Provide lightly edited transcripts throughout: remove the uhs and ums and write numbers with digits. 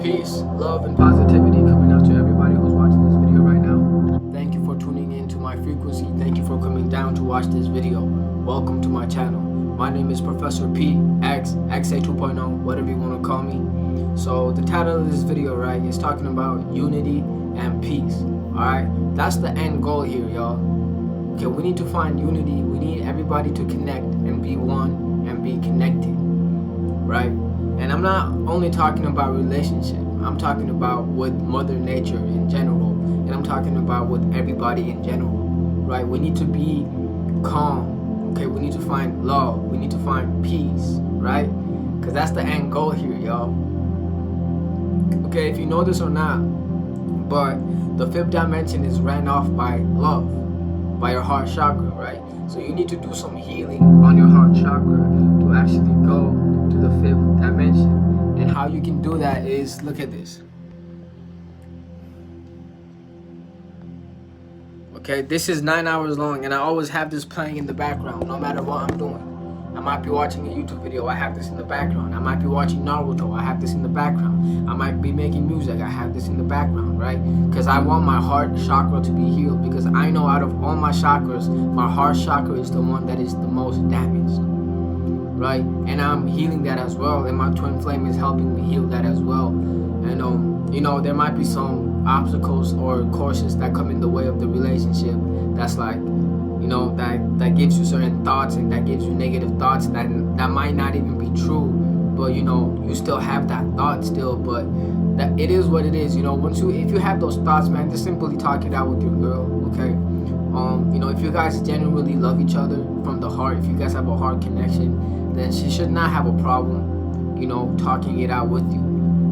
Peace, love, and positivity coming out to everybody who's watching this video right now. Thank you for tuning in to my frequency. Thank you for coming down to watch this video. Welcome to my channel. My name is Professor P, X, XA 2.0, whatever you want to call me. So the title of this video, right, is talking about unity and peace. Alright, that's the end goal here, y'all. Okay, we need to find unity. We need everybody to connect and be one and be connected, right? And I'm not only talking about relationship. I'm talking about with Mother Nature in general, and I'm talking about with everybody in general, right? We need to be calm. Okay, we need to find love. We need to find peace, right? Because that's the end goal here, y'all. Okay, if you know this or not, but the fifth dimension is ran off by love, by your heart chakra, right? So you need to do some healing on your heart chakra to actually go to the fifth dimension. And how you can do that is, look at this. Okay, this is 9 hours long, and I always have this playing in the background no matter what I'm doing. I might be watching a YouTube video, I have this in the background. I might be watching Naruto, I have this in the background. I might be making music, I have this in the background, right? Because I want my heart chakra to be healed, because I know out of all my chakras, my heart chakra is the one that is the most damaged, right? And I'm healing that as well, and my twin flame is helping me heal that as well. And you know, there might be some obstacles or courses that come in the way of the relationship. That's like, you know, that gives you certain thoughts, and that gives you negative thoughts that might not even be true, but you know, you still have that thought still. But that it is what it is, you know. If you have those thoughts, man, just simply talk it out with your girl, okay? You know, if you guys genuinely love each other from the heart, if you guys have a heart connection, then she should not have a problem, you know, talking it out with you,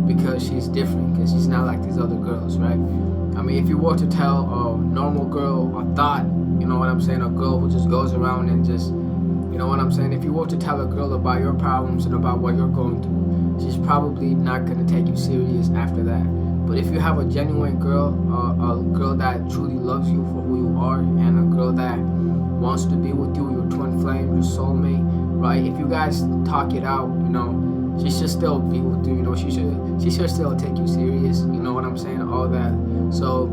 because she's different, because she's not like these other girls, right? I mean, if you were to tell a normal girl a thought, you know what I'm saying, a girl who just goes around and just, you know what I'm saying, if you were to tell a girl about your problems and about what you're going through, she's probably not going to take you serious after that. But if you have a genuine girl, a girl that truly loves you for who you are, and a girl that wants to be with you, your twin flame, your soulmate, right? If you guys talk it out, you know, she should still be with you, you know, she should still take you serious, you know what I'm saying, all that. So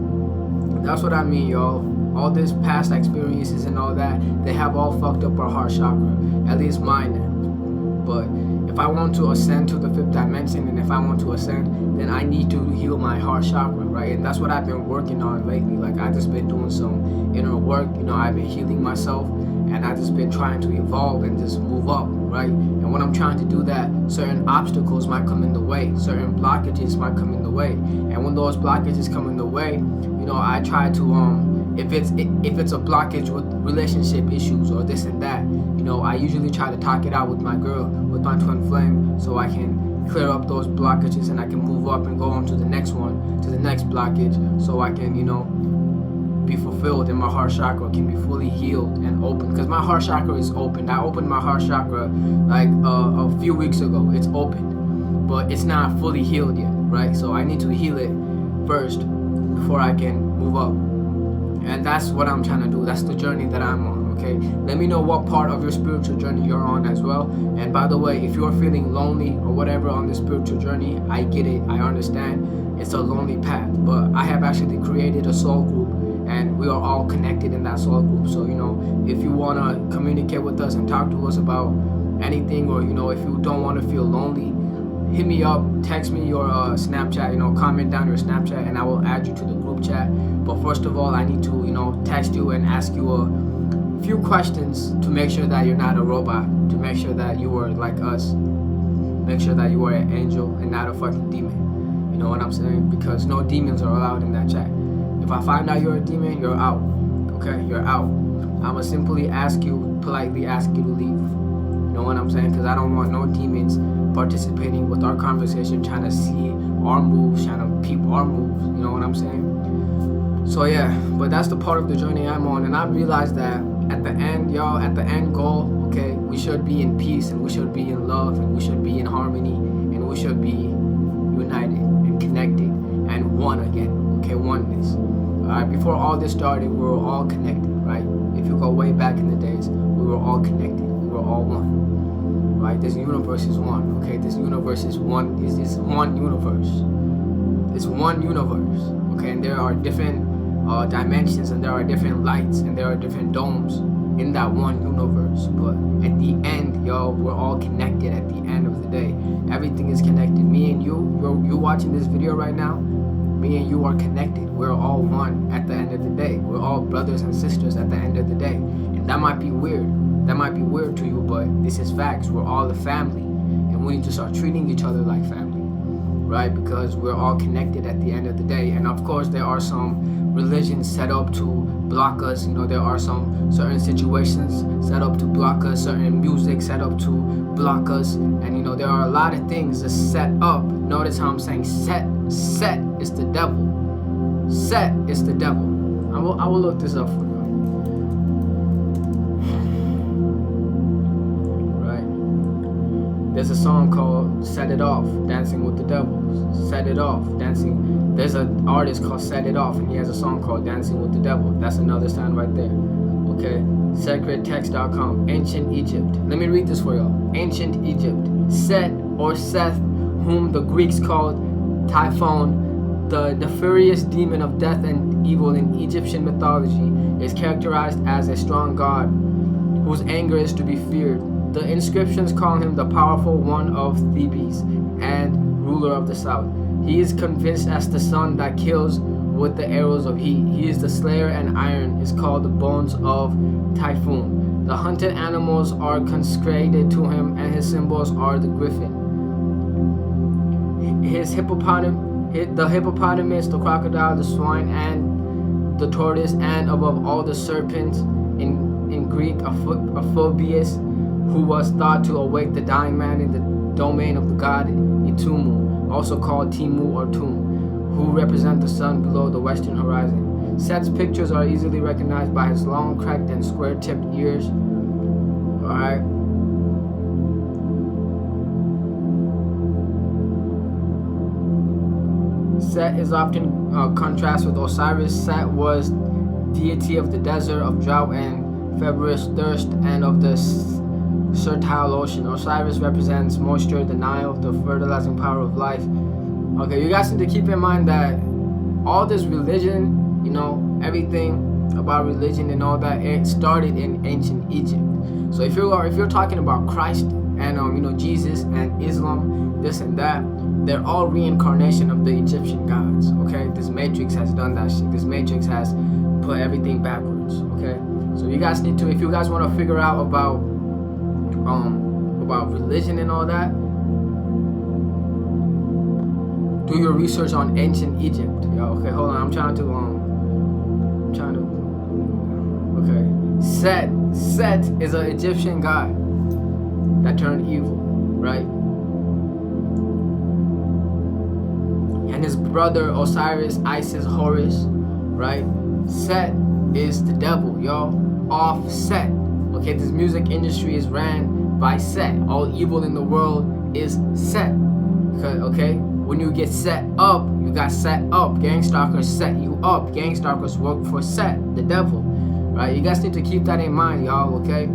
that's what I mean, y'all. All this past experiences and all that, they have all fucked up our heart chakra, at least mine have. But if I want to ascend to the fifth dimension, and if I want to ascend, then I need to heal my heart chakra, right? And that's what I've been working on lately. Like, I've just been doing some inner work, you know, I've been healing myself, and I've just been trying to evolve and just move up, right? And when I'm trying to do that, certain obstacles might come in the way, certain blockages might come in the way. And when those blockages come in the way, you know, I try to, if it's a blockage with relationship issues or this and that, you know, I usually try to talk it out with my girl, with my twin flame, so I can clear up those blockages and I can move up and go on to the next one, to the next blockage, so I can, you know, be fulfilled, and my heart chakra can be fully healed and open. Because my heart chakra is open. I opened my heart chakra like a few weeks ago. It's open, but it's not fully healed yet, right? So I need to heal it first before I can move up. And that's what I'm trying to do. That's the journey that I'm on, okay? Let me know what part of your spiritual journey you're on as well. And by the way, if you're feeling lonely or whatever on this spiritual journey, I get it, I understand. It's a lonely path, but I have actually created a soul group, and we are all connected in that soul group. So, you know, if you want to communicate with us and talk to us about anything, or, you know, if you don't want to feel lonely, hit me up, text me your Snapchat, you know, comment down your Snapchat, and I will add you to the group chat. But first of all, I need to, you know, text you and ask you a few questions to make sure that you're not a robot, to make sure that you are like us, make sure that you are an angel and not a fucking demon. You know what I'm saying? Because no demons are allowed in that chat. If I find out you're a demon, you're out. Okay, you're out. I'ma simply politely ask you to leave. You know what I'm saying? Because I don't want no demons participating with our conversation, trying to see our moves, trying to peep our moves. You know what I'm saying? So yeah, but that's the part of the journey I'm on, and I realized that at the end, y'all, at the end goal, okay, we should be in peace, and we should be in love, and we should be in harmony, and we should be united and connected and one again, okay, oneness. Alright, before all this started, we were all connected, right? If you go way back in the days, we were all connected, we were all one, right? This universe is one, okay? This universe is one. Is one universe. It's one universe, okay? And there are different dimensions, and there are different lights, and there are different domes in that one universe. But at the end, yo, we're all connected. At the end of the day, everything is connected. Me and you watching this video right now, me and you are connected. We're all one at the end of the day. We're all brothers and sisters at the end of the day. And that might be weird. That might be weird to you, but this is facts. We're all a family, and we need to start treating each other like family, right? Because we're all connected at the end of the day. And of course, there are some religions set up to block us. You know, there are some certain situations set up to block us, certain music set up to block us, and you know, there are a lot of things that set up. Notice how I'm saying set is the devil. Set is the devil. I will look this up for you. Right? There's a song called Set It Off, Dancing with the Devil. Set It Off, Dancing. There's an artist called Set It Off, and he has a song called Dancing with the Devil. That's another sign right there. Okay? Sacredtext.com, Ancient Egypt. Let me read this for y'all. Ancient Egypt. Set or Seth, whom the Greeks called Typhon, the furious demon of death and evil in Egyptian mythology, is characterized as a strong god whose anger is to be feared. The inscriptions call him the powerful one of Thebes and ruler of the south. He is convinced as the sun that kills with the arrows of heat. He is the slayer, and iron is called the bones of Typhoon. The hunted animals are consecrated to him, and his symbols are the griffin, the hippopotamus, the crocodile, the swine, and the tortoise, and above all the serpent. In Greek, Aphobius, who was thought to awake the dying man in the domain of the god Itumu, also called Timu or Tum, who represent the sun below the western horizon. Seth's pictures are easily recognized by his long, cracked, and square-tipped ears. Alright. Set is often contrasted with Osiris. Set was deity of the desert, of drought and feverish thirst, and of the fertile ocean. Osiris represents moisture, the Nile, the fertilizing power of life. Okay, you guys need to keep in mind that all this religion, you know, everything about religion and all that, it started in ancient Egypt. So if you're talking about Christ and you know, Jesus and Islam, this and that, they're all reincarnation of the Egyptian gods. Okay, this Matrix has done that shit. This Matrix has put everything backwards. Okay, so you guys need to, if you guys want to figure out about religion and all that, do your research on ancient Egypt. Yo, okay, hold on. I'm trying to okay. Set is an Egyptian god that turned evil, right? And his brother Osiris, Isis, Horus, right? Set is the devil, yo. Off Set. Okay, this music industry is ran by Set. All evil in the world is Set. Okay? When you get set up, you got set up. Gang stalkers set you up. Gang stalkers work for Set, the devil. Right? You guys need to keep that in mind, y'all, okay?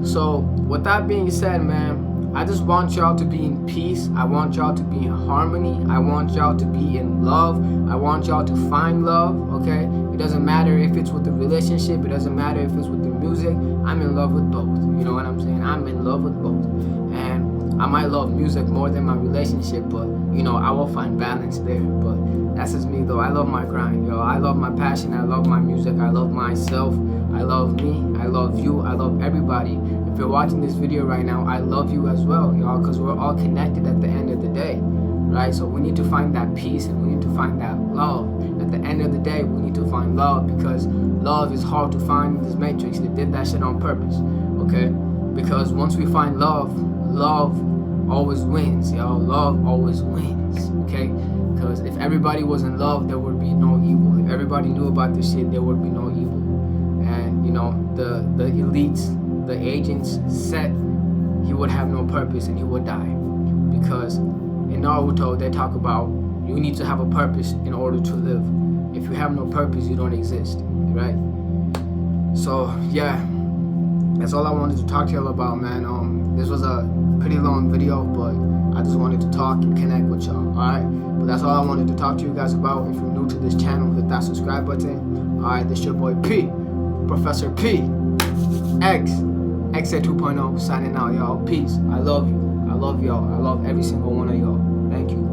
So, with that being said, man, I just want y'all to be in peace. I want y'all to be in harmony. I want y'all to be in love. I want y'all to find love, okay? It doesn't matter if it's with the relationship. It doesn't matter if it's with the music. I'm in love with both. You know what I'm saying? I'm in love with both. And I might love music more than my relationship, but, you know, I will find balance there. But that's just me, though. I love my grind, yo. I love my passion. I love my music. I love myself. I love me. I love you. I love everybody. If you're watching this video right now, I love you as well, y'all, because we're all connected at the end of the day, right? So we need to find that peace, and we need to find that love. At the end of the day, we need to find love, because love is hard to find in this Matrix. They did that shit on purpose, okay? Because once we find love, love always wins, y'all. Love always wins, okay? Because if everybody was in love, there would be no evil. If everybody knew about this shit, there would be no evil. And, you know, the elites, the agents Set, he would have no purpose and he would die. Because in Naruto, they talk about you need to have a purpose in order to live. If you have no purpose, you don't exist, right? So, yeah, that's all I wanted to talk to y'all about, man. This was a pretty long video, but I just wanted to talk and connect with y'all, alright? But that's all I wanted to talk to you guys about. If you're new to this channel, hit that subscribe button. Alright, this your boy P, Professor P, X at 2.0, signing out, y'all. Peace. I love you. I love y'all. I love every single one of y'all. Thank you.